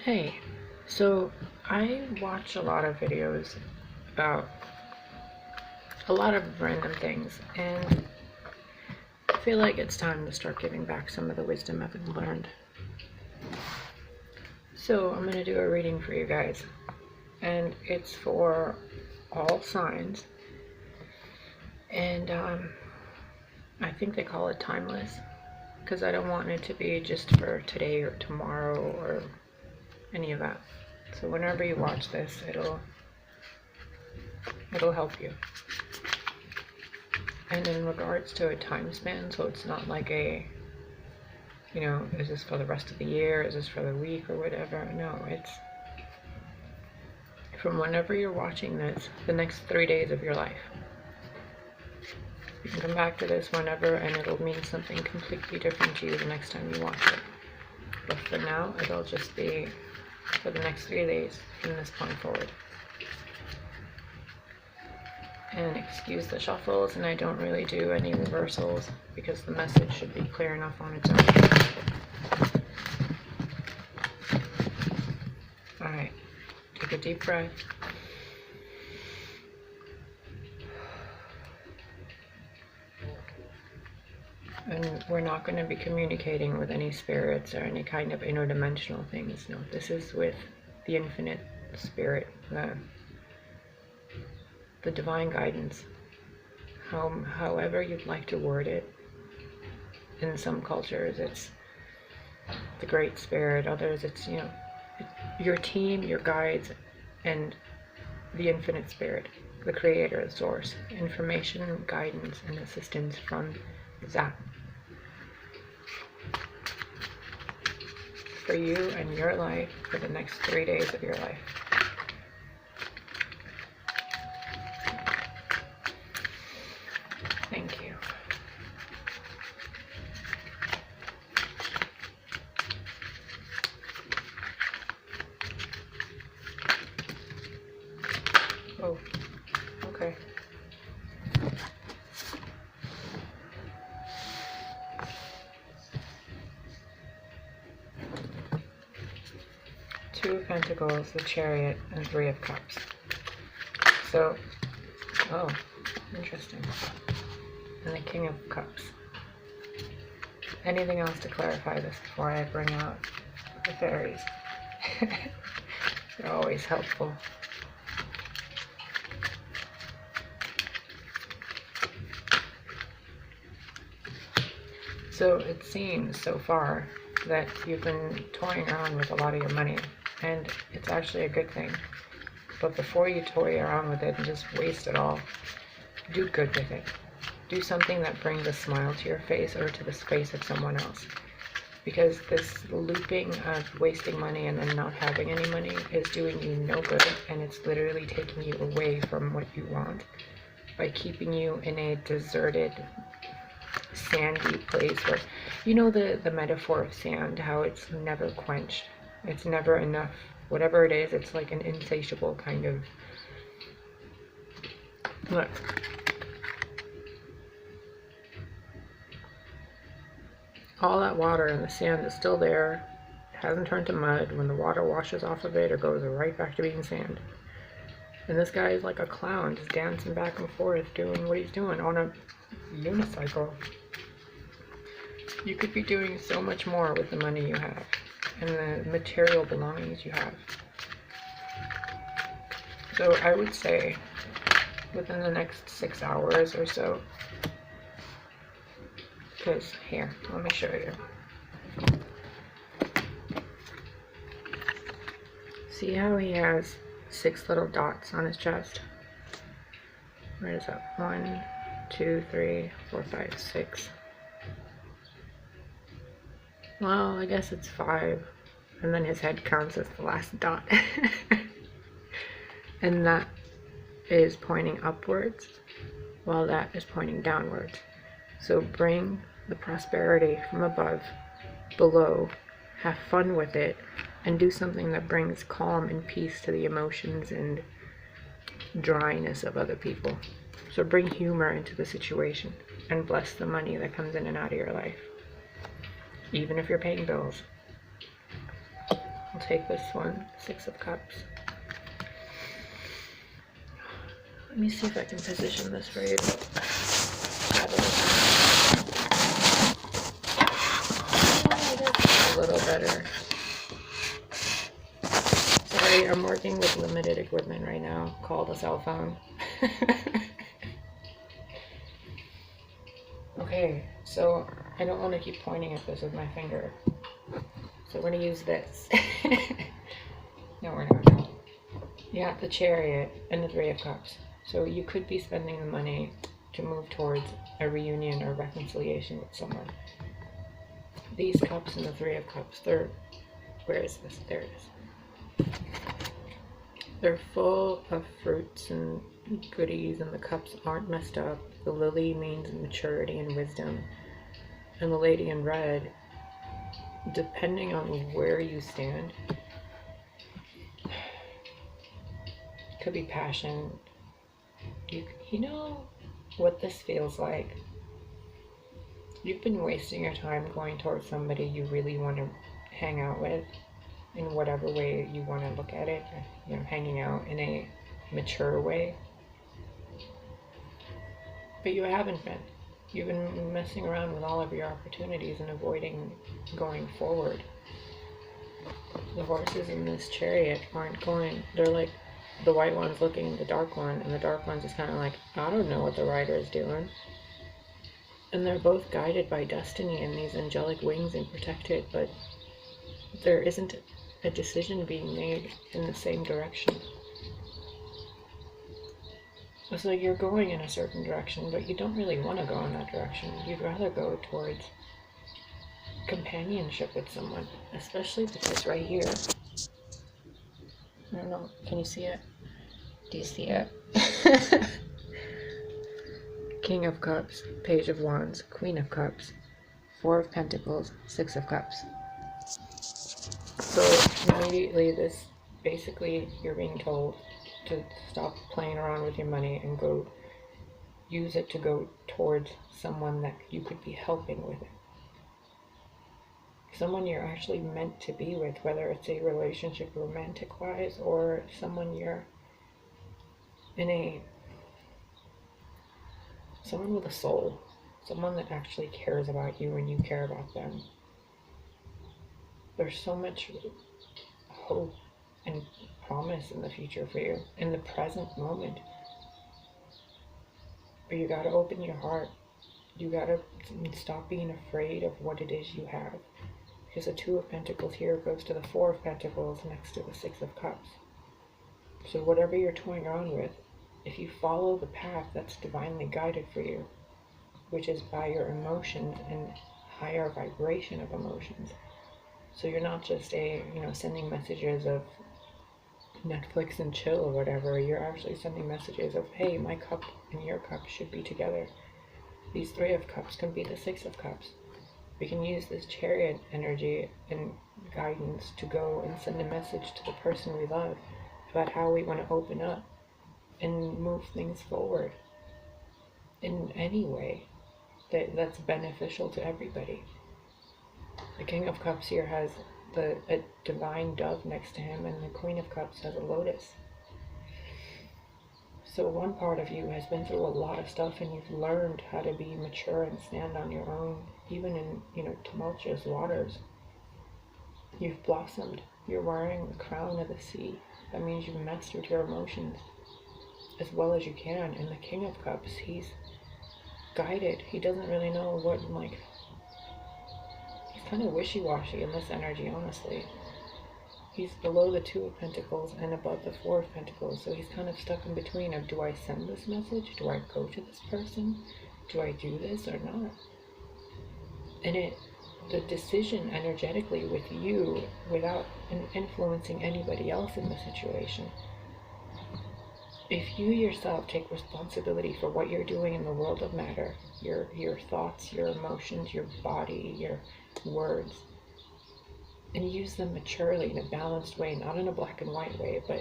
Hey, so I watch a lot of videos about a lot of random things, and I feel like it's time to start giving back some of the wisdom I've learned. So I'm going to do a reading for you guys, and it's for all signs, and I think they call it timeless, because I don't want it to be just for today or tomorrow or any of that. So whenever you watch this, it'll help you. And in regards to a time span, so it's not like is this for the rest of the year? Is this for the week or whatever? No, it's from whenever you're watching this, the next 3 days of your life. You can come back to this whenever, and it'll mean something completely different to you the next time you watch it. But for now, it'll just be for the next 3 days from this point forward. And excuse the shuffles, and I don't really do any reversals because the message should be clear enough on its own. Alright, take a deep breath. And we're not going to be communicating with any spirits or any kind of interdimensional things. No, this is with the infinite spirit, the divine guidance, however you'd like to word it. In some cultures it's the great spirit, others it's your team, your guides, and the infinite spirit, the creator, the source, information, guidance, and assistance from that for you and your life for the next 3 days of your life. Thank you. Oh, okay. Two of Pentacles, the Chariot, and Three of Cups. So, oh, interesting. And the King of Cups. Anything else to clarify this before I bring out the fairies? They're always helpful. So it seems so far that you've been toying around with a lot of your money, and it's actually a good thing. But before you toy around with it and just waste it all, do good with it. Do something that brings a smile to your face or to the face of someone else. Because this looping of wasting money and then not having any money is doing you no good, and it's literally taking you away from what you want by keeping you in a deserted, sandy place where, the metaphor of sand, how it's never quenched. It's never enough. Whatever it is, it's like an insatiable kind of... Look. All that water and the sand is still there. It hasn't turned to mud. When the water washes off of it, it goes right back to being sand. And this guy is like a clown, just dancing back and forth, doing what he's doing on a unicycle. You could be doing so much more with the money you have and the material belongings you have. So I would say within the next 6 hours or so, because here, let me show you. See how he has 6 little dots on his chest? Where is that? 1, 2, 3, 4, 5, 6. Well, I guess it's 5. And then his head counts as the last dot. And that is pointing upwards, while that is pointing downwards. So bring the prosperity from above, below, have fun with it, and do something that brings calm and peace to the emotions and dryness of other people. So bring humor into the situation and bless the money that comes in and out of your life, even if you're paying bills. I'll take this one, Six of Cups. Let me see if I can position this for you. A little better. Sorry, I'm working with limited equipment right now, called a cell phone. Okay, so I don't want to keep pointing at this with my finger. So we're going to use this. No, we're not. Yeah, the Chariot and the Three of Cups. So you could be spending the money to move towards a reunion or reconciliation with someone. These cups and the Three of Cups, they're... Where is this? There it is. They're full of fruits and goodies, and the cups aren't messed up. The lily means maturity and wisdom. And the lady in red, depending on where you stand, could be passion. You know what this feels like? You've been wasting your time going towards somebody you really want to hang out with, in whatever way you want to look at it, you know, hanging out in a mature way. But you haven't been. You've been messing around with all of your opportunities and avoiding going forward. The horses in this Chariot aren't going, they're like, the white one's looking at the dark one, and the dark one's just kind of like, I don't know what the rider is doing. And they're both guided by destiny and these angelic wings and protected, but there isn't a decision being made in the same direction. It's like you're going in a certain direction, but you don't really want to go in that direction. You'd rather go towards companionship with someone, especially because right here, I don't know, can you see it? Do you see it? King of Cups, Page of Wands, Queen of Cups, Four of Pentacles, Six of Cups. So immediately this, basically you're being told to stop playing around with your money and go use it to go towards someone that you could be helping with it. Someone you're actually meant to be with, whether it's a relationship romantic wise or someone you're in a, someone with a soul, someone that actually cares about you and you care about them. There's so much hope and promise in the future for you, in the present moment. But you gotta open your heart. You gotta stop being afraid of what it is you have. Because the Two of Pentacles here goes to the Four of Pentacles next to the Six of Cups. So whatever you're toying around with, if you follow the path that's divinely guided for you, which is by your emotions and higher vibration of emotions. So you're not just sending messages of Netflix and chill or whatever. You're actually sending messages of, hey, my cup and your cup should be together. These Three of Cups can be the Six of Cups. We can use this Chariot energy and guidance to go and send a message to the person we love about how we want to open up and move things forward in any way that's beneficial to everybody. The King of Cups here has a divine dove next to him, and the Queen of Cups has a lotus. So one part of you has been through a lot of stuff, and you've learned how to be mature and stand on your own, even in tumultuous waters. You've blossomed. You're wearing the crown of the sea. That means you've mastered your emotions as well as you can. And the King of Cups, he's guided. He doesn't really know what, he's kind of wishy-washy in this energy, honestly. He's below the Two of Pentacles and above the Four of Pentacles, so he's kind of stuck in between of, do I send this message? Do I go to this person? Do I do this or not? And the decision energetically with you, without influencing anybody else in the situation, if you yourself take responsibility for what you're doing in the world of matter, your thoughts, your emotions, your body, your words, and use them maturely in a balanced way, not in a black and white way, but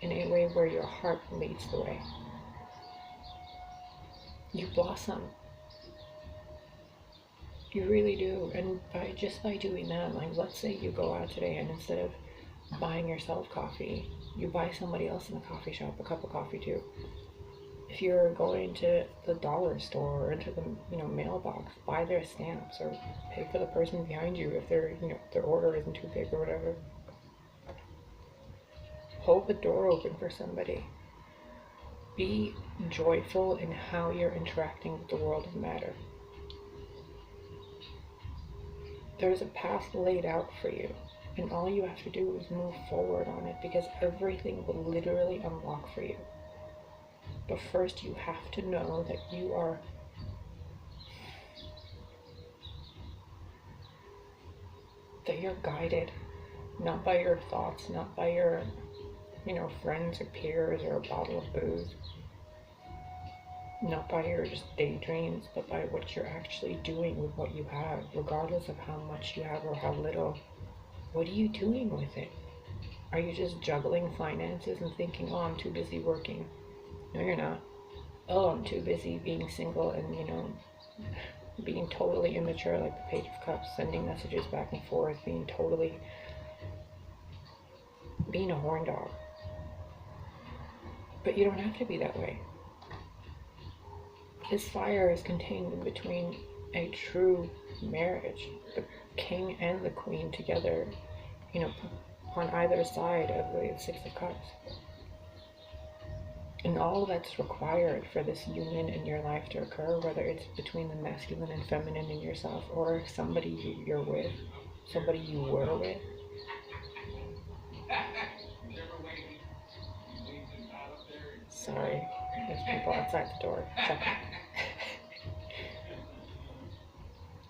in a way where your heart leads the way, you blossom. You really do. And by doing that, like let's say you go out today and instead of buying yourself coffee, you buy somebody else in the coffee shop a cup of coffee too. If you're going to the dollar store or into the mailbox, buy their stamps or pay for the person behind you if their order isn't too big or whatever. Hold the door open for somebody. Be joyful in how you're interacting with the world of matter. There's a path laid out for you, and all you have to do is move forward on it, because everything will literally unlock for you. But first you have to know that you're guided, not by your thoughts, not by your friends or peers or a bottle of booze, not by your just daydreams, but by what you're actually doing with what you have, regardless of how much you have or how little. What are you doing with it? Are you just juggling finances and thinking, oh, I'm too busy working? No, you're not. Oh, I'm too busy being single and, being totally immature like the Page of Cups, sending messages back and forth, being a horn dog. But you don't have to be that way. This fire is contained in between a true marriage, the king and the queen together, on either side of the Six of Cups. And all that's required for this union in your life to occur, whether it's between the masculine and feminine in yourself or somebody you're with, somebody you were with, sorry, there's people outside the door checking.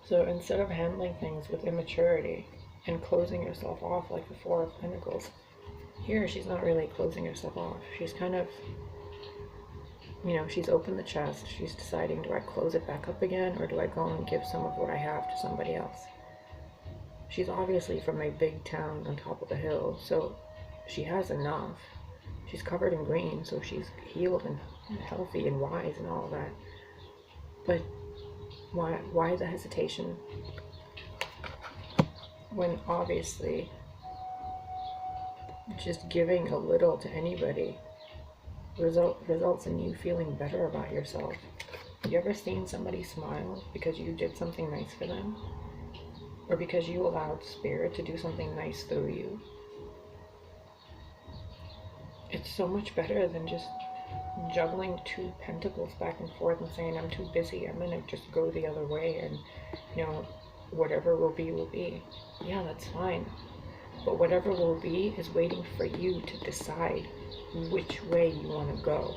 So instead of handling things with immaturity and closing yourself off like the Four of Pentacles, here she's not really closing herself off. She's kind of, she's opened the chest. She's deciding, do I close it back up again, or do I go and give some of what I have to somebody else? She's obviously from a big town on top of the hill, so she has enough. She's covered in green, so she's healed and healthy and wise and all of that. But why the hesitation when obviously just giving a little to anybody results in you feeling better about yourself? You ever seen somebody smile because you did something nice for them? Or because you allowed spirit to do something nice through you? It's so much better than just juggling two pentacles back and forth and saying, I'm too busy, I'm gonna just go the other way, and whatever will be will be. Yeah, that's fine, but whatever will be is waiting for you to decide which way you want to go.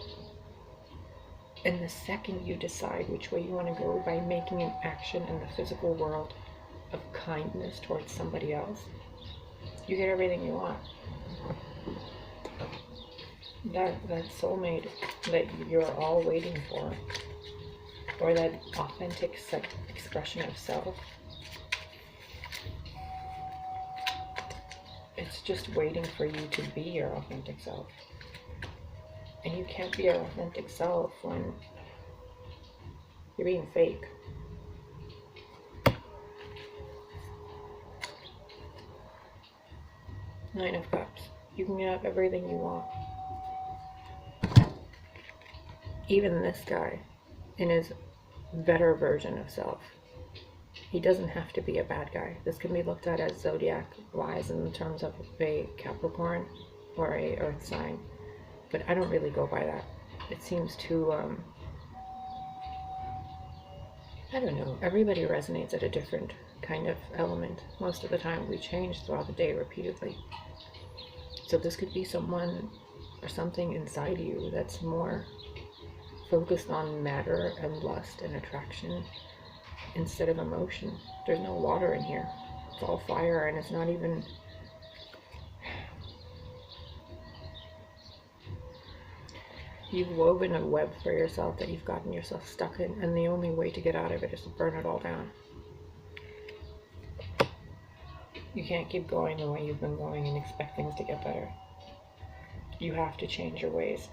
And the second you decide which way you want to go by making an action in the physical world of kindness towards somebody else, you get everything you want. That soulmate that you're all waiting for, or that authentic expression of self, it's just waiting for you to be your authentic self. And you can't be your authentic self when you're being fake. Nine of Cups. You can have everything you want. Even this guy, in his better version of self, he doesn't have to be a bad guy. This can be looked at as zodiac-wise in terms of a Capricorn or a Earth sign, but I don't really go by that. It seems too, I don't know, everybody resonates at a different kind of element. Most of the time we change throughout the day repeatedly. So this could be someone or something inside you that's more focused on matter and lust and attraction instead of emotion. There's no water in here. It's all fire, and it's not even... You've woven a web for yourself that you've gotten yourself stuck in, and the only way to get out of it is to burn it all down. You can't keep going the way you've been going and expect things to get better. You have to change your ways.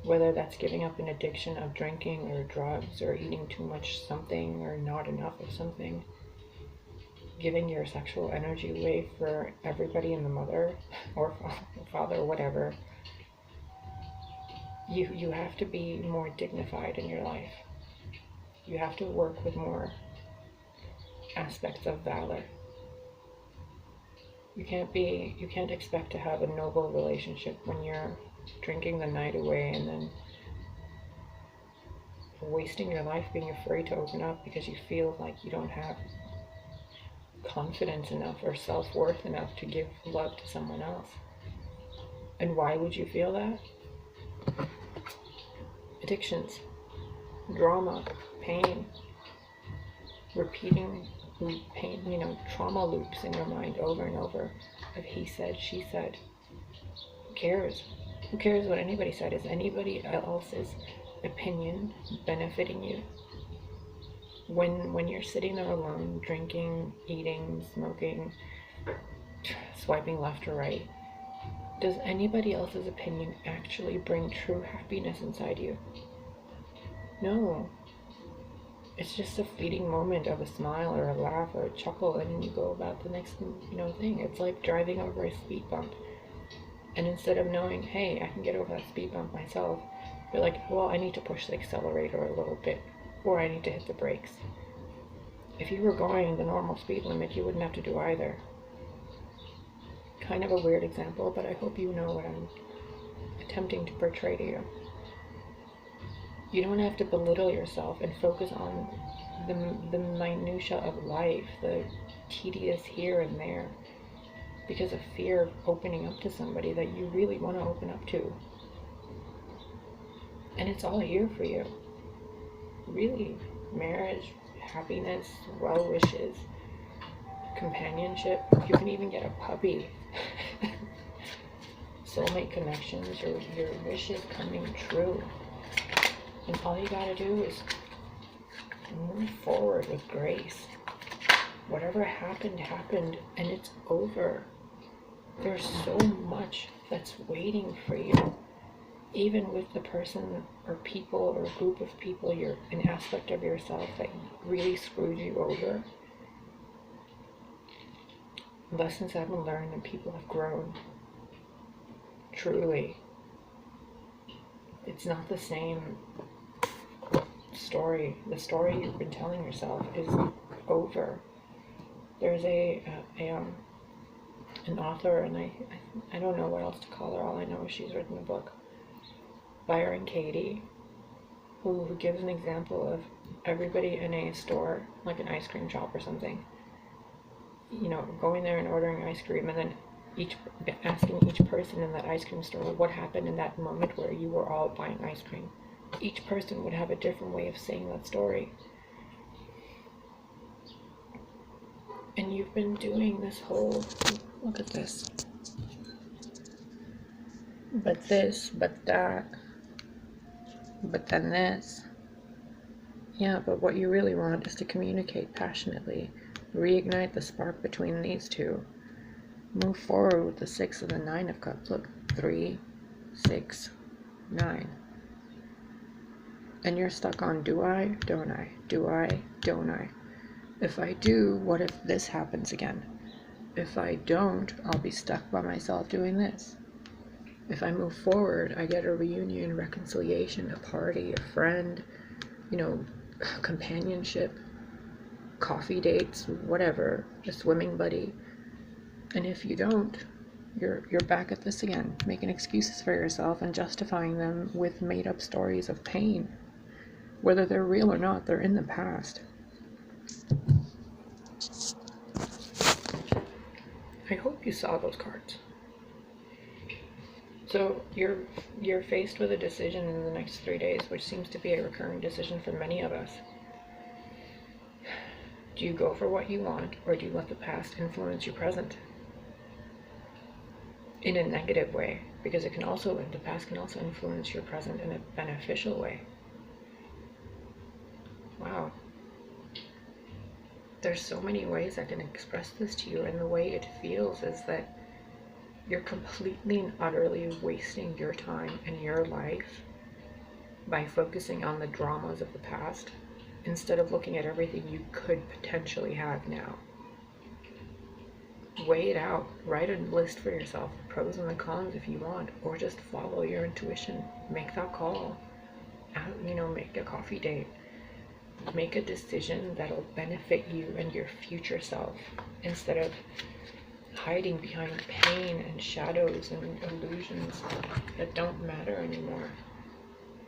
Whether that's giving up an addiction of drinking or drugs or eating too much something or not enough of something, giving your sexual energy away for everybody in the mother or father or whatever, you have to be more dignified in your life. You have to work with more aspects of valor. You can't expect to have a noble relationship when you're drinking the night away and then wasting your life being afraid to open up because you feel like you don't have confidence enough or self-worth enough to give love to someone else. And why would you feel that? Addictions, drama, pain, repeating pain, trauma loops in your mind over and over of he said, she said. Who cares? Who cares what anybody said? Is anybody else's opinion benefiting you? When you're sitting there alone, drinking, eating, smoking, swiping left or right, does anybody else's opinion actually bring true happiness inside you? No. It's just a fleeting moment of a smile or a laugh or a chuckle, and you go about the next thing. It's like driving over a speed bump. And instead of knowing, hey, I can get over that speed bump myself, you're like, well, I need to push the accelerator a little bit, or I need to hit the brakes. If you were going the normal speed limit, you wouldn't have to do either. Kind of a weird example, but I hope you know what I'm attempting to portray to you. You don't have to belittle yourself and focus on the minutia of life, the tedious here and there, because of fear of opening up to somebody that you really want to open up to. And it's all here for you. Really. Marriage, happiness, well wishes, companionship. You can even get a puppy. Soulmate connections, your wishes coming true. And all you gotta do is move forward with grace. Whatever happened, happened, and it's over. There's so much that's waiting for you. Even with the person or people or group of people, you're an aspect of yourself that really screwed you over. Lessons have been learned and people have grown. Truly. It's not the same story. The story you've been telling yourself is over. There's an author, and I don't know what else to call her. All I know is she's written a book, Byron Katie, who gives an example of everybody in a store, like an ice cream shop or something, going there and ordering ice cream, and then asking each person in that ice cream store what happened in that moment where you were all buying ice cream. Each person would have a different way of saying that story. And you've been doing this whole, look at this, but this, but that, but then this. Yeah, but what you really want is to communicate passionately, reignite the spark between these two. Move forward with the 6 and the 9 of cups. Look, 3, 6, 9. And you're stuck on do I, don't I? Do I, don't I? If I do, what if this happens again? If I don't, I'll be stuck by myself doing this. If I move forward, I get a reunion, reconciliation, a party, a friend, companionship, coffee dates, whatever, a swimming buddy. And if you don't, you're back at this again, making excuses for yourself and justifying them with made-up stories of pain. Whether they're real or not, they're in the past. I hope you saw those cards. So you're faced with a decision in the next 3 days, which seems to be a recurring decision for many of us. Do you go for what you want, or do you let the past influence your present? In a negative way, because the past can also influence your present in a beneficial way. Wow. There's so many ways I can express this to you, and the way it feels is that you're completely and utterly wasting your time and your life by focusing on the dramas of the past instead of looking at everything you could potentially have now. Weigh it out. Write a list for yourself, the pros and the cons if you want, or just follow your intuition. Make that call. Make a coffee date. Make a decision that'll benefit you and your future self instead of hiding behind pain and shadows and illusions that don't matter anymore.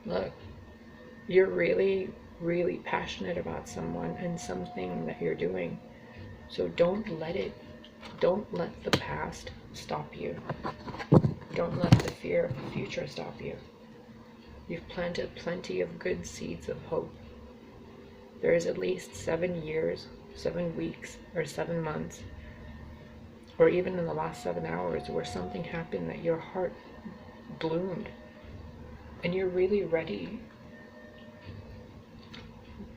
Look, you're really, really passionate about someone and something that you're doing. So don't let the past stop you. Don't let the fear of the future stop you. You've planted plenty of good seeds of hope. There is at least 7 years, 7 weeks, or 7 months, or even in the last 7 hours where something happened that your heart bloomed and you're really ready.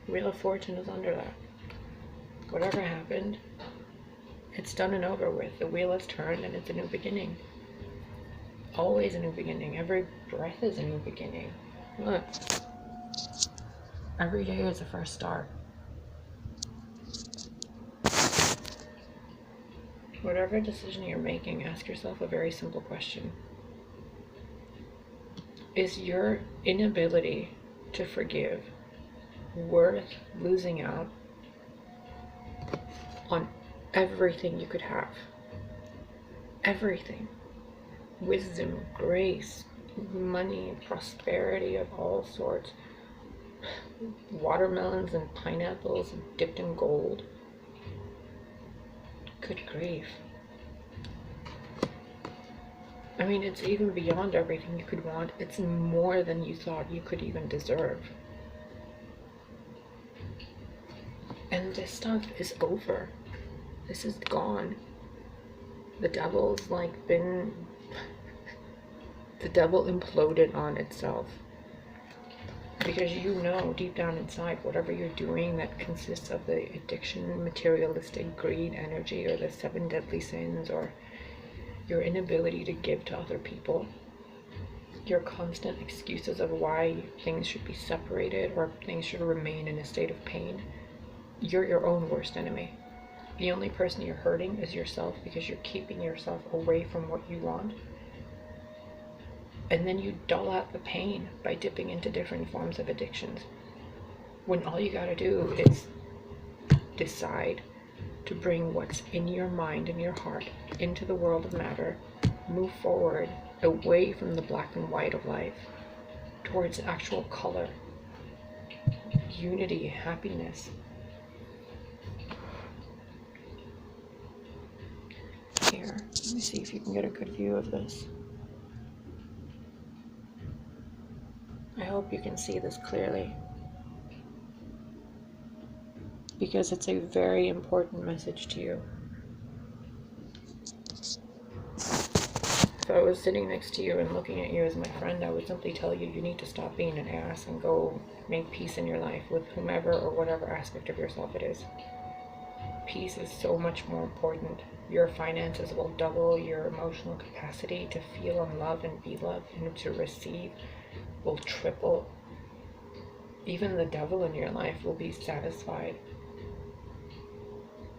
Wheel of Fortune is under that. Whatever happened, it's done and over with. The wheel has turned and it's a new beginning. Always a new beginning. Every breath is a new beginning. Look, every day is a fresh start. Whatever decision you're making, ask yourself a very simple question. Is your inability to forgive worth losing out on everything you could have? Everything. Wisdom, grace, money, prosperity of all sorts. Watermelons and pineapples dipped in gold. Good grief. I mean, it's even beyond everything you could want. It's more than you thought you could even deserve. And this stuff is over. This is gone. The devil imploded on itself. Because deep down inside, whatever you're doing that consists of the addiction, materialistic greed, energy, or the 7 deadly sins, or your inability to give to other people, your constant excuses of why things should be separated or things should remain in a state of pain, you're your own worst enemy. The only person you're hurting is yourself because you're keeping yourself away from what you want. And then you dull out the pain by dipping into different forms of addictions. When all you gotta do is decide to bring what's in your mind and your heart into the world of matter, move forward away from the black and white of life towards actual color, unity, happiness. Here, let me see if you can get a good view of this. I hope you can see this clearly, because it's a very important message to you. If I was sitting next to you and looking at you as my friend, I would simply tell you need to stop being an ass and go make peace in your life with whomever or whatever aspect of yourself it is. Peace is so much more important. Your finances will double, your emotional capacity to feel and love and be loved and to receive will triple. Even the devil in your life will be satisfied.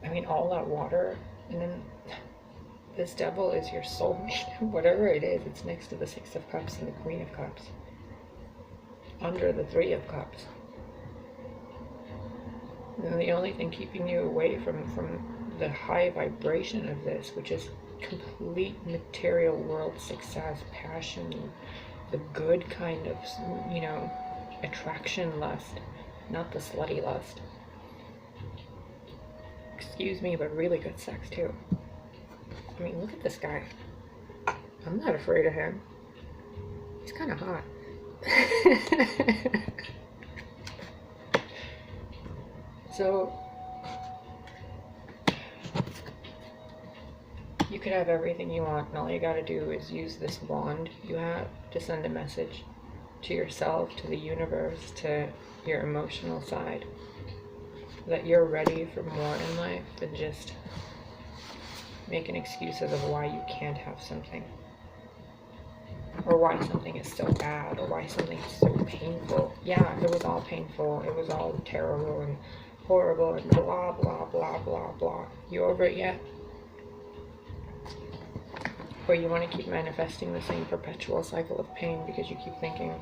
I mean, all that water, and then this devil is your soulmate. Whatever it is, it's next to the 6 of Cups and the Queen of Cups, under the 3 of Cups. And the only thing keeping you away from the high vibration of this, which is complete material world success, passion, the good kind of, attraction lust, not the slutty lust. Excuse me, but really good sex too. I mean, look at this guy. I'm not afraid of him. He's kind of hot. So, you could have everything you want, and all you gotta do is use this wand you have to send a message to yourself, to the universe, to your emotional side, that you're ready for more in life than just making excuses of why you can't have something. or why something is so bad, or why something is so painful. Yeah, it was all painful. It was all terrible and horrible and blah, blah, blah, blah, blah. You over it yet? Or you want to keep manifesting the same perpetual cycle of pain because you keep thinking,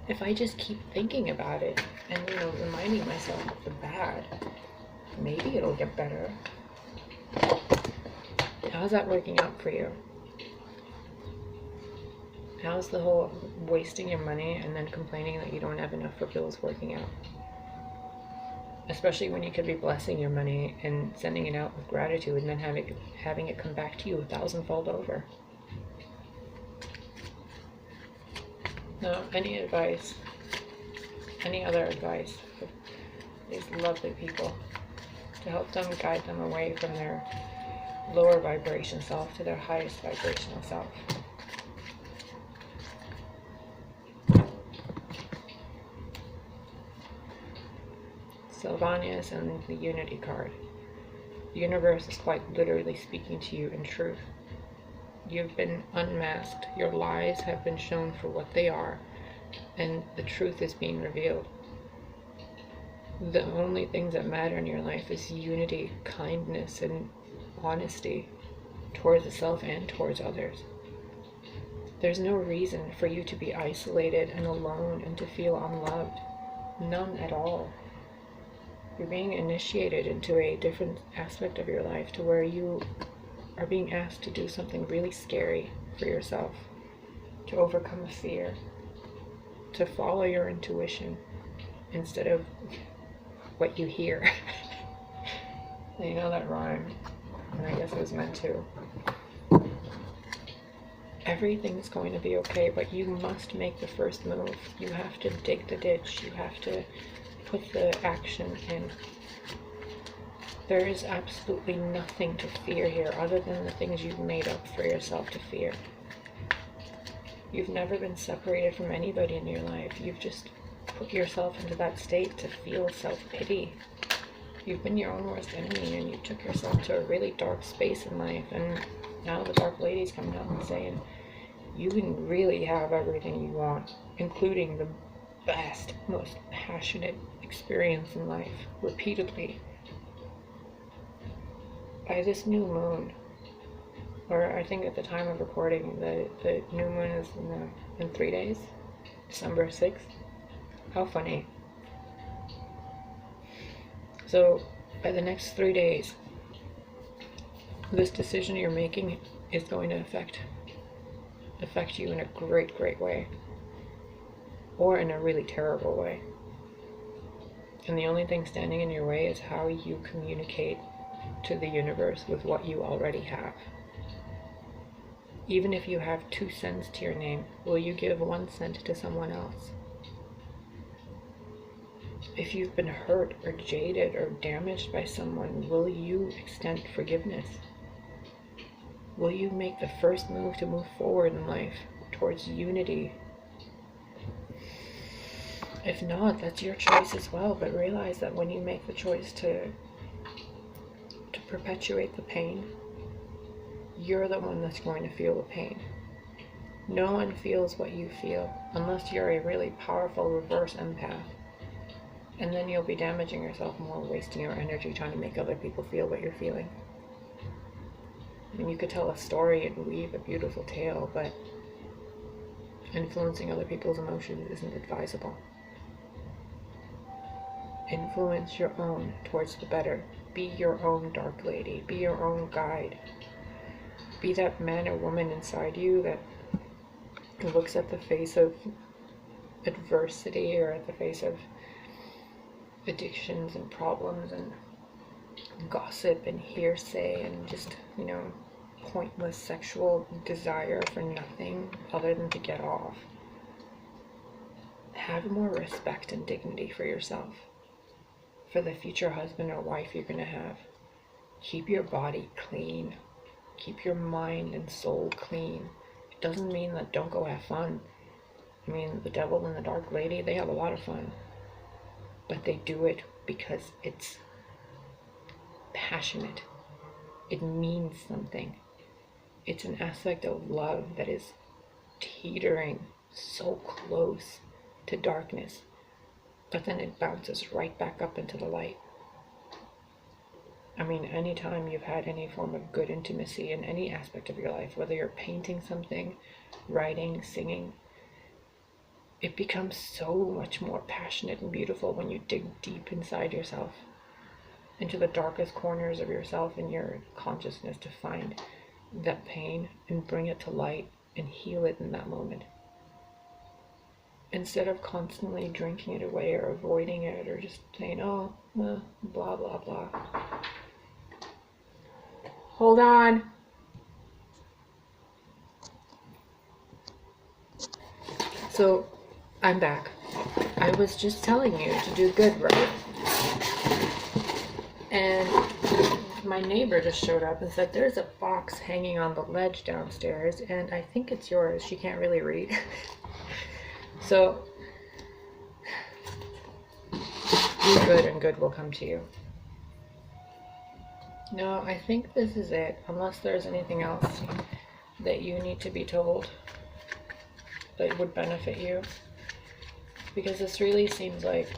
if I just keep thinking about it and, reminding myself of the bad, maybe it'll get better. How's that working out for you? How's the whole wasting your money and then complaining that you don't have enough for bills working out? Especially when you could be blessing your money and sending it out with gratitude and then having it come back to you 1,000-fold over. No, any advice, any other advice for these lovely people to help them guide them away from their lower vibration self to their highest vibrational self? Sylvanius and the Unity card. The universe is quite literally speaking to you in truth. You've been unmasked. Your lies have been shown for what they are, and the truth is being revealed. The only things that matter in your life is unity, kindness, and honesty towards the self and towards others. There's no reason for you to be isolated and alone and to feel unloved. None at all. You're being initiated into a different aspect of your life to where you are being asked to do something really scary for yourself, to overcome a fear, to follow your intuition instead of what you hear. You know that rhyme, and I guess it was meant to. Everything's going to be okay, but you must make the first move. You have to dig the ditch. You have to put the action in. There is absolutely nothing to fear here other than the things you've made up for yourself to fear. You've never been separated from anybody in your life. You've just put yourself into that state to feel self-pity. You've been your own worst enemy, and you took yourself to a really dark space in life, and now the Dark Lady's coming out and saying, you can really have everything you want, including the best, most passionate experience in life, repeatedly. By this new moon, or I think at the time of recording, the new moon is in 3 days, December 6th. How funny. So, by the next 3 days, this decision you're making is going to affect you in a great, great way, or in a really terrible way. And the only thing standing in your way is how you communicate to the universe with what you already have. Even if you have 2 cents to your name, will you give 1 cent to someone else? If you've been hurt or jaded or damaged by someone, will you extend forgiveness? Will you make the first move to move forward in life towards unity? If not, that's your choice as well, but realize that when you make the choice to perpetuate the pain, you're the one that's going to feel the pain. No one feels what you feel unless you're a really powerful reverse empath. And then you'll be damaging yourself more, wasting your energy trying to make other people feel what you're feeling. I mean, you could tell a story and weave a beautiful tale, but influencing other people's emotions isn't advisable. Influence your own towards the better. Be your own Dark Lady. Be your own guide. Be that man or woman inside you that looks at the face of adversity or at the face of addictions and problems and gossip and hearsay and just, pointless sexual desire for nothing other than to get off. Have more respect and dignity for yourself, for the future husband or wife you're going to have. Keep your body clean. Keep your mind and soul clean. It doesn't mean that don't go have fun. I mean, the devil and the Dark Lady, they have a lot of fun. But they do it because it's passionate. It means something. It's an aspect of love that is teetering so close to darkness, but then it bounces right back up into the light. I mean, anytime you've had any form of good intimacy in any aspect of your life, whether you're painting something, writing, singing, it becomes so much more passionate and beautiful when you dig deep inside yourself, into the darkest corners of yourself and your consciousness, to find that pain and bring it to light and heal it in that moment. Instead of constantly drinking it away or avoiding it or just saying, oh, blah, blah, blah. Hold on. So, I'm back. I was just telling you to do good, right? And my neighbor just showed up and said, there's a box hanging on the ledge downstairs, and I think it's yours. She can't really read. So, do good and good will come to you. No, I think this is it, unless there's anything else that you need to be told that would benefit you. Because this really seems like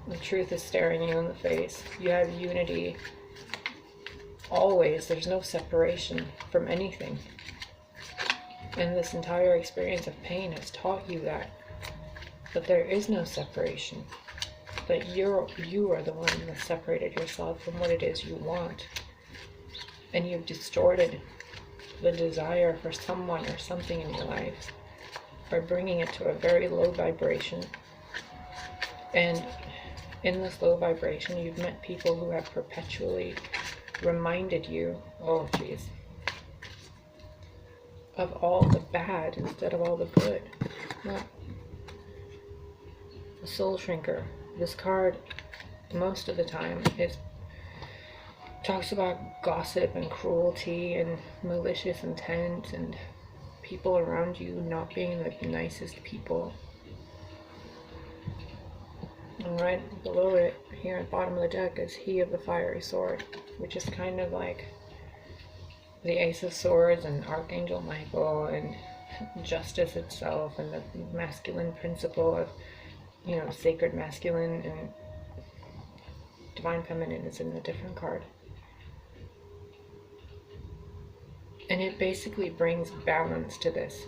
the truth is staring you in the face. You have unity always. There's no separation from anything. And this entire experience of pain has taught you that there is no separation. That you are the one that separated yourself from what it is you want. And you've distorted the desire for someone or something in your life by bringing it to a very low vibration. And in this low vibration, you've met people who have perpetually reminded you, oh geez, of all the bad instead of all the good. Well, the soul shrinker. This card, most of the time, talks about gossip and cruelty and malicious intent and people around you not being the nicest people. And right below it, here at the bottom of the deck, is He of the Fiery Sword, which is kind of like the Ace of Swords and Archangel Michael and justice itself and the masculine principle of, sacred masculine, and divine feminine is in a different card. And it basically brings balance to this.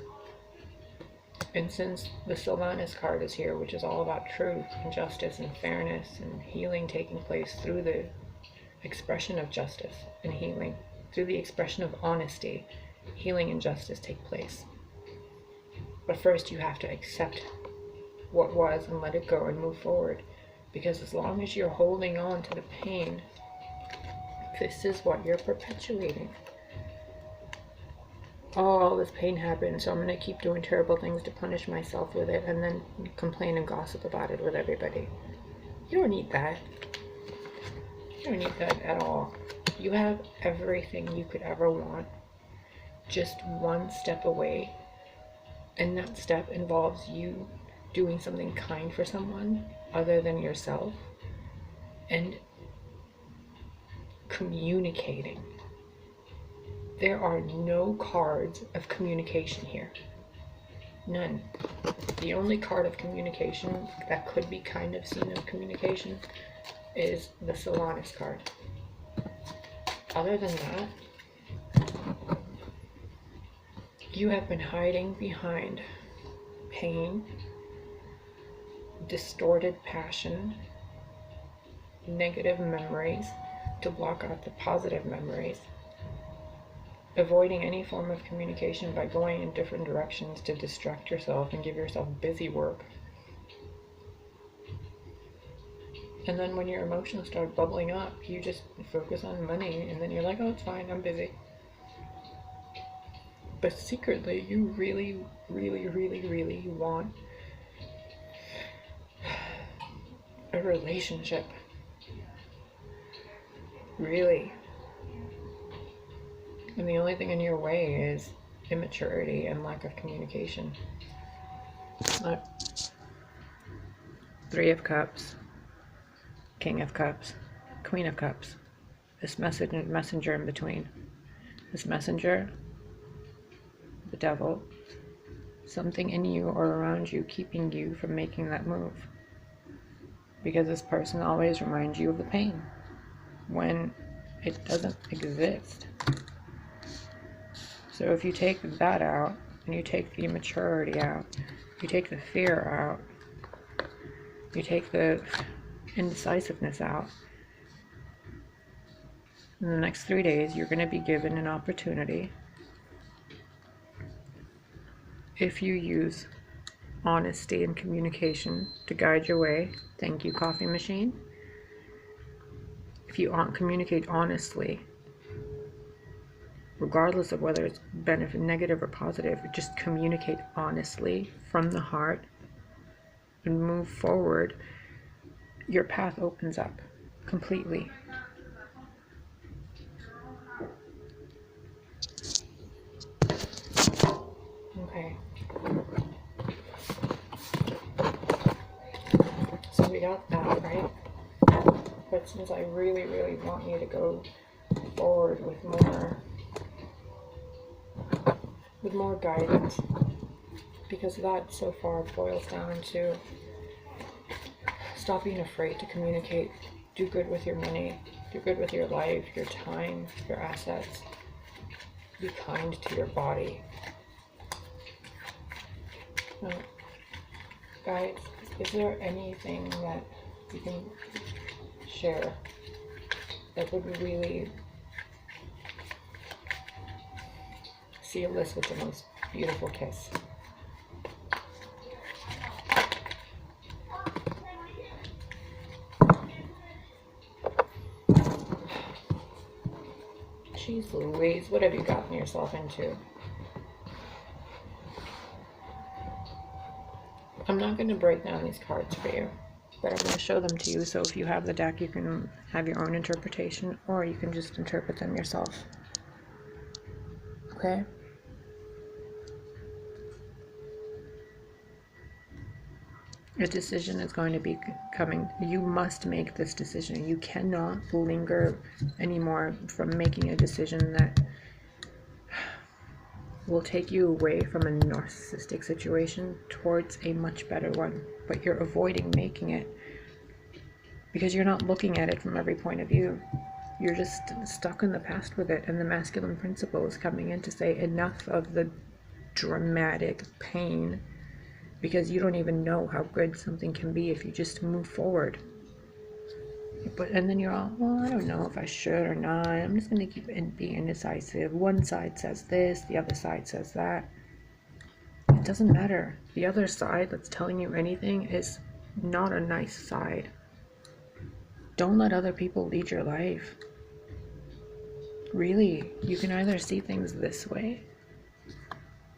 And since the Sylvanas card is here, which is all about truth and justice and fairness and healing taking place through the expression of justice and healing, through the expression of honesty, healing and justice take place. But first you have to accept what was and let it go and move forward. Because as long as you're holding on to the pain, this is what you're perpetuating. Oh, all this pain happened, so I'm going to keep doing terrible things to punish myself with it and then complain and gossip about it with everybody. You don't need that. You don't need that at all. You have everything you could ever want, just one step away. And that step involves you doing something kind for someone other than yourself and communicating. There are no cards of communication here. None. The only card of communication that could be kind of seen of communication is the Sylvanas card. Other than that, you have been hiding behind pain, distorted passion, negative memories to block out the positive memories, avoiding any form of communication by going in different directions to distract yourself and give yourself busy work. And then when your emotions start bubbling up, you just focus on money, and then you're like, oh, it's fine, I'm busy. But secretly, you really, really, really, really want a relationship. Really. And the only thing in your way is immaturity and lack of communication. Look. Three of Cups, King of Cups, Queen of Cups. This messenger in between. This messenger, the devil, something in you or around you keeping you from making that move. Because this person always reminds you of the pain when it doesn't exist. So if you take that out, and you take the immaturity out, you take the fear out, you take the indecisiveness out, in the next 3 days, you're going to be given an opportunity, if you use honesty and communication to guide your way. Thank you, coffee machine. If you communicate honestly, regardless of whether it's negative or positive, just communicate honestly from the heart and move forward, your path opens up completely. Okay. So we got that, right? But since I really, really want you to go forward with more guidance, because that so far boils down to stop being afraid to communicate, do good with your money, do good with your life, your time, your assets, be kind to your body. Now, guys, is there anything that you can share that would really seal this with the most beautiful kiss? Jeez Louise, what have you gotten yourself into? I'm not going to break down these cards for you, but I'm going to show them to you, so if you have the deck, you can have your own interpretation, or you can just interpret them yourself. Okay? A decision is going to be coming. You must make this decision. You cannot linger anymore from making a decision that will take you away from a narcissistic situation towards a much better one. But you're avoiding making it because you're not looking at it from every point of view. You're just stuck in the past with it, and the masculine principle is coming in to say enough of the dramatic pain, because you don't even know how good something can be if you just move forward. And then you're all, well, I don't know if I should or not. I'm just going to keep being indecisive. One side says this, the other side says that. It doesn't matter. The other side that's telling you anything is not a nice side. Don't let other people lead your life. Really, you can either see things this way,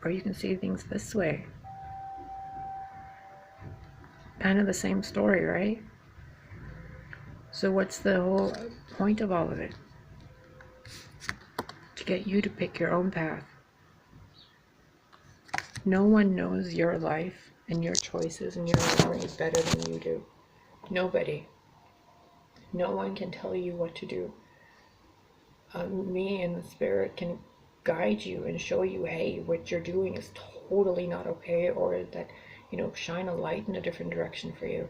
or you can see things this way. Kind of the same story, right? So what's the whole point of all of it? To get you to pick your own path. No one knows your life and your choices and your memory better than you do. Nobody. No one can tell you what to do. Me and the spirit can guide you and show you, hey, what you're doing is totally not okay, or that, shine a light in a different direction for you.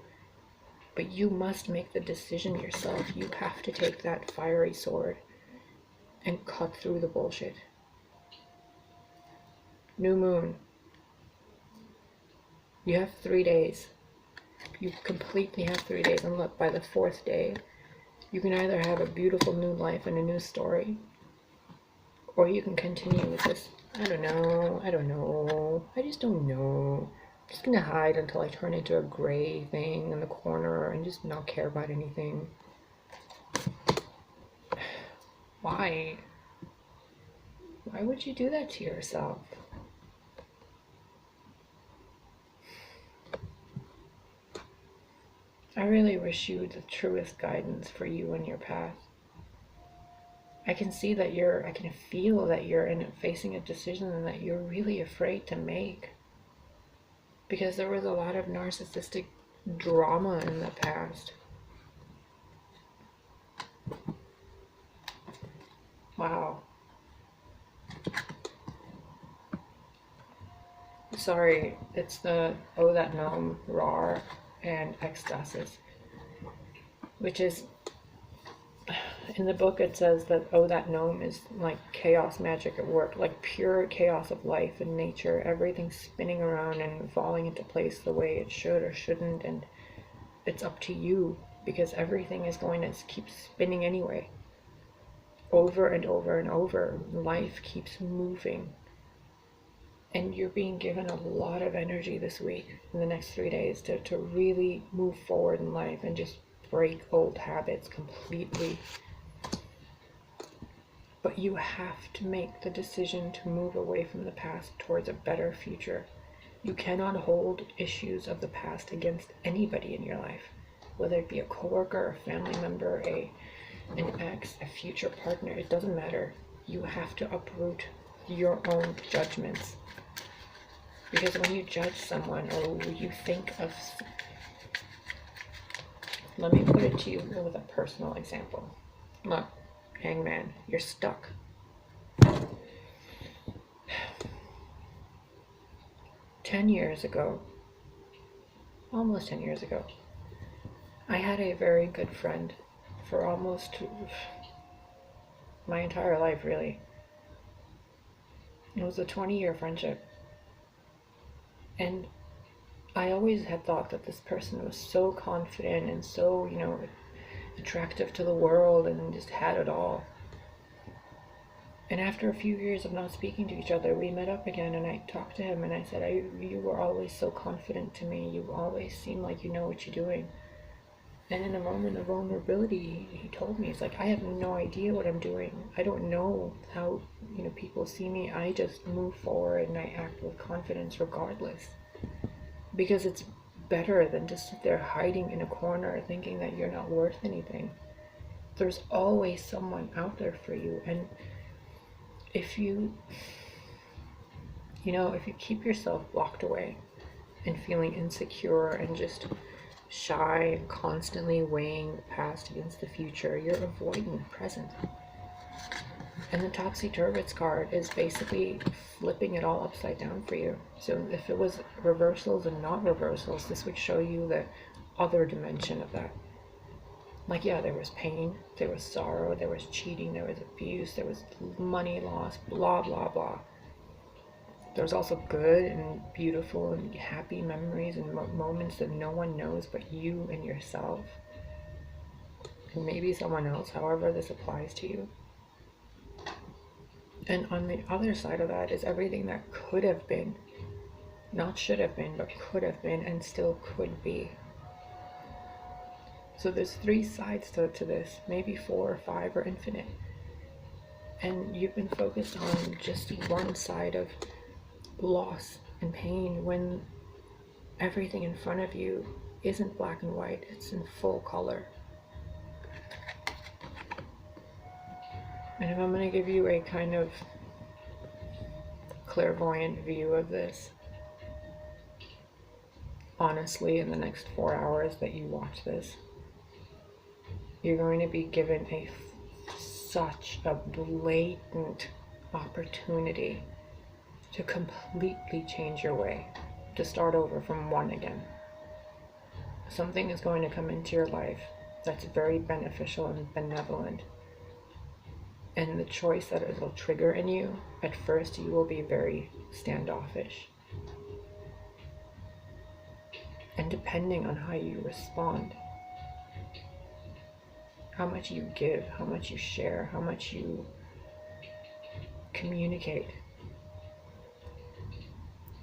But you must make the decision yourself. You have to take that fiery sword and cut through the bullshit. New moon. You have 3 days. You completely have 3 days. And look, by the 4th day, you can either have a beautiful new life and a new story, or you can continue with this, I don't know, I just don't know. I'm just gonna hide until I turn into a gray thing in the corner and just not care about anything. Why? Why would you do that to yourself? I really wish you the truest guidance for you and your path. I can see that I can feel that you're facing a decision that you're really afraid to make. Because there was a lot of narcissistic drama in the past. Wow. Sorry, it's the Oh That Gnome, Rar, and Ecstasis, which is, in the book it says that Oh That Gnome is like chaos magic at work, like pure chaos of life and nature, everything spinning around and falling into place the way it should or shouldn't, and it's up to you because everything is going to keep spinning anyway. Over and over and over, life keeps moving. And you're being given a lot of energy this week, in the next 3 days, to really move forward in life and just break old habits completely. But you have to make the decision to move away from the past towards a better future. You cannot hold issues of the past against anybody in your life, whether it be a coworker, a family member, an ex, a future partner. It doesn't matter. You have to uproot your own judgments. Because when you judge someone or you think of... Let me put it to you with a personal example. Look, Hangman, you're stuck. 10 years ago, almost 10 years ago, I had a very good friend for almost my entire life, really. It was a 20-year friendship. And I always had thought that this person was so confident and so, attractive to the world and just had it all. And after a few years of not speaking to each other, we met up again and I talked to him and I said, you were always so confident to me. You always seem like you know what you're doing. And in a moment of vulnerability, he told me, he's like, I have no idea what I'm doing. I don't know how, people see me. I just move forward and I act with confidence regardless. Because it's better than to sit there hiding in a corner thinking that you're not worth anything. There's always someone out there for you. And if you keep yourself locked away and feeling insecure and just shy and constantly weighing the past against the future, you're avoiding the present. And the Topsy-Turvets card is basically flipping it all upside down for you. So if it was reversals and not reversals, this would show you the other dimension of that. Like, yeah, there was pain, there was sorrow, there was cheating, there was abuse, there was money loss, blah, blah, blah. There's also good and beautiful and happy memories and moments that no one knows but you and yourself. And maybe someone else, however this applies to you. And on the other side of that is everything that could have been. Not should have been, but could have been and still could be. So there's 3 sides to this, maybe 4 or 5 or infinite. And you've been focused on just one side of loss and pain when everything in front of you isn't black and white, it's in full color. And if I'm going to give you a kind of clairvoyant view of this, honestly, in the next 4 hours that you watch this, you're going to be given such a blatant opportunity to completely change your way, to start over from 1 again. Something is going to come into your life that's very beneficial and benevolent. And the choice that it will trigger in you, at first you will be very standoffish. And depending on how you respond, how much you give, how much you share, how much you communicate,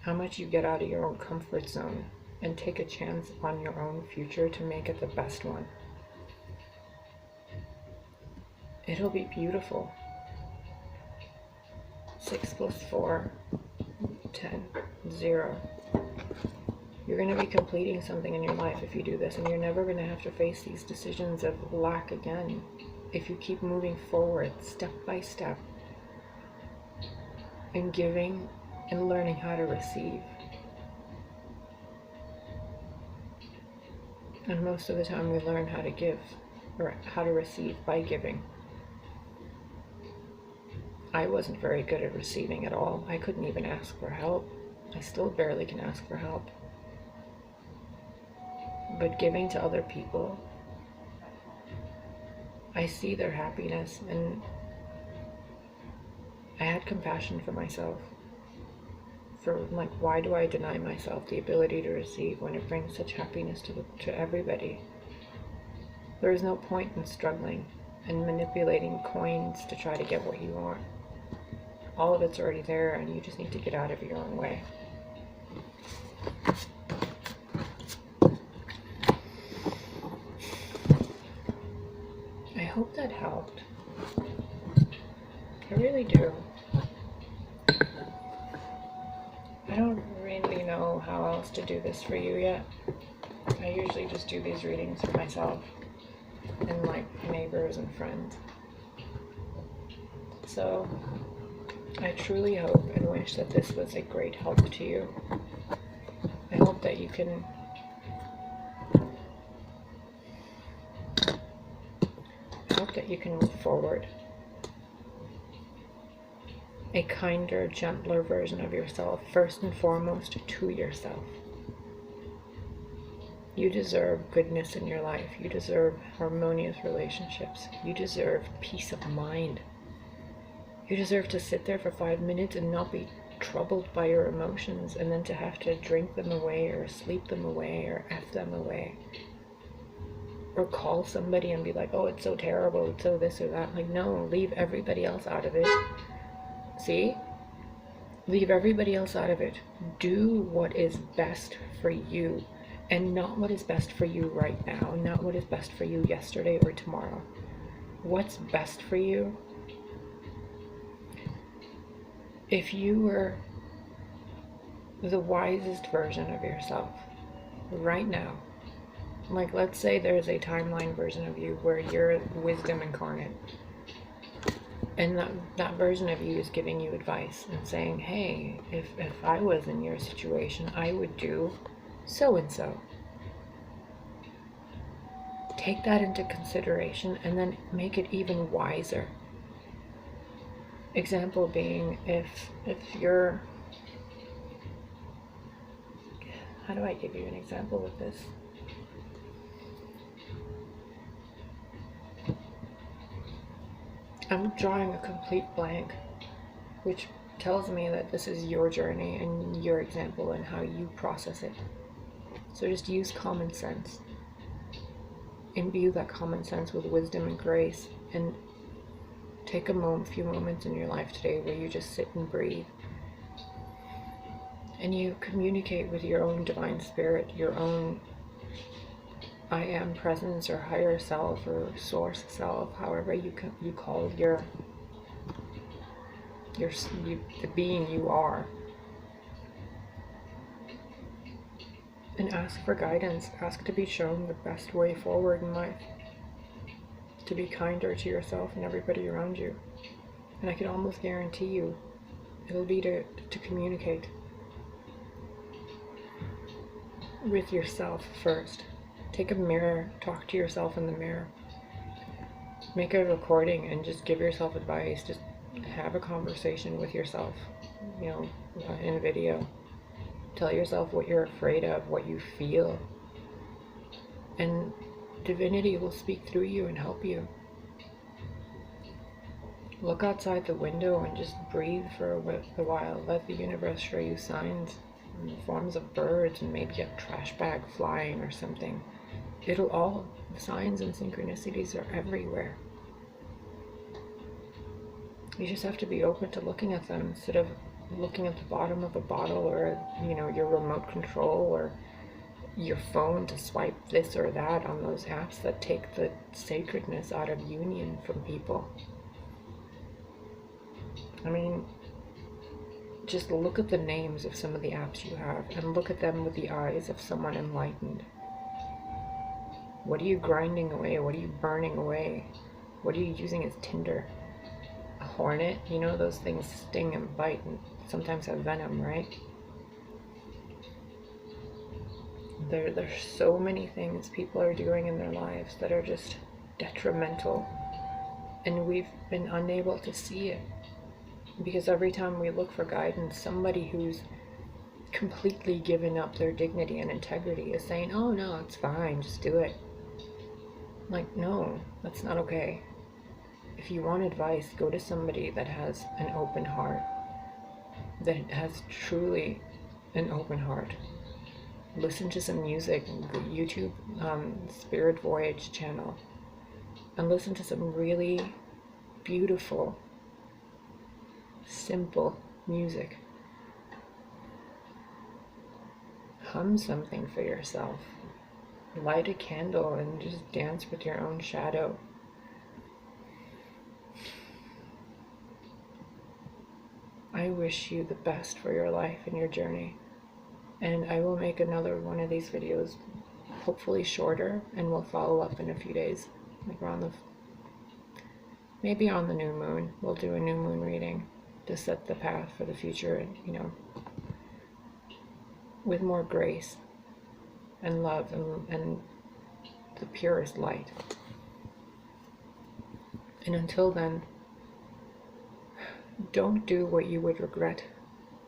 how much you get out of your own comfort zone and take a chance on your own future to make it the best one. It'll be beautiful. 6 + 4, 10, 0. You're going to be completing something in your life if you do this, and you're never going to have to face these decisions of lack again if you keep moving forward step by step and giving and learning how to receive. And most of the time we learn how to give or how to receive by giving. I wasn't very good at receiving at all. I couldn't even ask for help. I still barely can ask for help. But giving to other people, I see their happiness, and I had compassion for myself. For like, why do I deny myself the ability to receive when it brings such happiness to everybody? There is no point in struggling and manipulating coins to try to get what you want. All of it's already there, and you just need to get out of your own way. I hope that helped. I really do. I don't really know how else to do this for you yet. I usually just do these readings for myself and like neighbors and friends. So I truly hope and wish that this was a great help to you. I hope that you can move forward. A kinder, gentler version of yourself, first and foremost to yourself. You deserve goodness in your life. You deserve harmonious relationships. You deserve peace of mind. You deserve to sit there for 5 minutes and not be troubled by your emotions, and then to have to drink them away or sleep them away or F them away. Or call somebody and be like, oh, it's so terrible, it's so this or that. Like, no, leave everybody else out of it. See? Leave everybody else out of it. Do what is best for you, and not what is best for you right now, not what is best for you yesterday or tomorrow. What's best for you? If you were the wisest version of yourself right now, like let's say there's a timeline version of you where you're wisdom incarnate, and that version of you is giving you advice and saying, hey, if I was in your situation, I would do so and so. Take that into consideration and then make it even wiser. Example being, if you're, how do I give you an example of this? I'm drawing a complete blank, which tells me that this is your journey and your example and how you process it. So just use common sense. Imbue that common sense with wisdom and grace, and take a few moments in your life today where you just sit and breathe. And you communicate with your own divine spirit, your own I am presence or higher self or source self, however you call the being you are. And ask for guidance. Ask to be shown the best way forward in life. To be kinder to yourself and everybody around you. And I can almost guarantee you it'll be to communicate with yourself first. Take a mirror, talk to yourself in the mirror. Make a recording and just give yourself advice. Just have a conversation with yourself, in video. Tell yourself what you're afraid of, what you feel. And divinity will speak through you and help you. Look outside the window and just breathe for a while. Let the universe show you signs in the forms of birds and maybe a trash bag flying or something. The signs and synchronicities are everywhere. You just have to be open to looking at them instead of looking at the bottom of a bottle or, your remote control or your phone to swipe this or that on those apps that take the sacredness out of union from people. I mean, just look at the names of some of the apps you have and look at them with the eyes of someone enlightened. What are you grinding away? What are you burning away? What are you using as tinder? A hornet? Those things sting and bite and sometimes have venom, right? There's so many things people are doing in their lives that are just detrimental, and we've been unable to see it because every time we look for guidance, somebody who's completely given up their dignity and integrity is saying, oh no, it's fine, just do it. Like, no, that's not okay. If you want advice, go to somebody that has an open heart, that has truly an open heart. Listen to some music, the YouTube Spirit Voyage channel, and listen to some really beautiful, simple music. Hum something for yourself. Light a candle and just dance with your own shadow. I wish you the best for your life and your journey. And I will make another one of these videos, hopefully shorter, and we'll follow up in a few days. Like around maybe on the new moon. We'll do a new moon reading to set the path for the future, and with more grace and love and the purest light. And until then, don't do what you would regret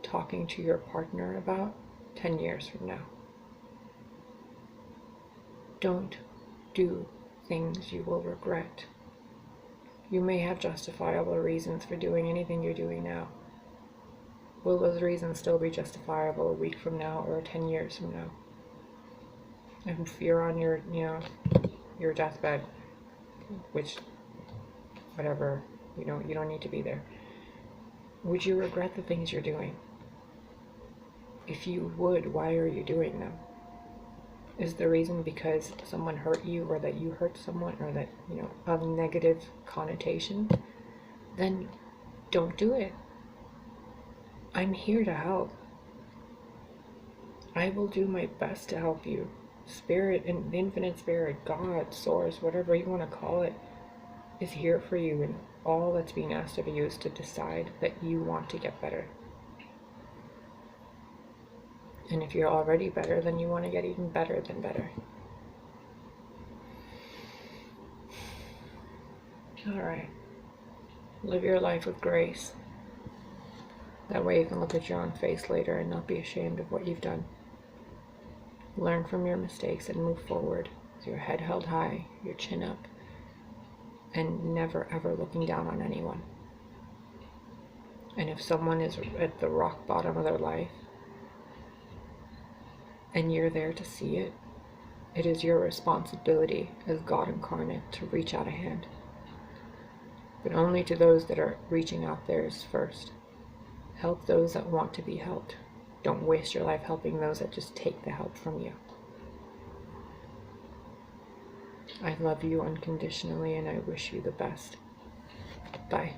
talking to your partner about 10 years from now. Don't do things you will regret. You may have justifiable reasons for doing anything you're doing now. Will those reasons still be justifiable a week from now or 10 years from now? If you're on your deathbed, which, whatever, you don't need to be there. Would you regret the things you're doing? If you would, why are you doing them? Is the reason because someone hurt you, or that you hurt someone, or that, a negative connotation? Then don't do it. I'm here to help. I will do my best to help you. Spirit, and infinite spirit, God, source, whatever you want to call it, is here for you, and all that's being asked of you is to decide that you want to get better. And if you're already better, then you want to get even better than better. Alright. Live your life with grace. That way you can look at your own face later and not be ashamed of what you've done. Learn from your mistakes and move forward with your head held high, your chin up, and never ever looking down on anyone. And if someone is at the rock bottom of their life, and you're there to see it, it is your responsibility as God incarnate to reach out a hand. But only to those that are reaching out theirs first. Help those that want to be helped. Don't waste your life helping those that just take the help from you. I love you unconditionally, and I wish you the best. Bye.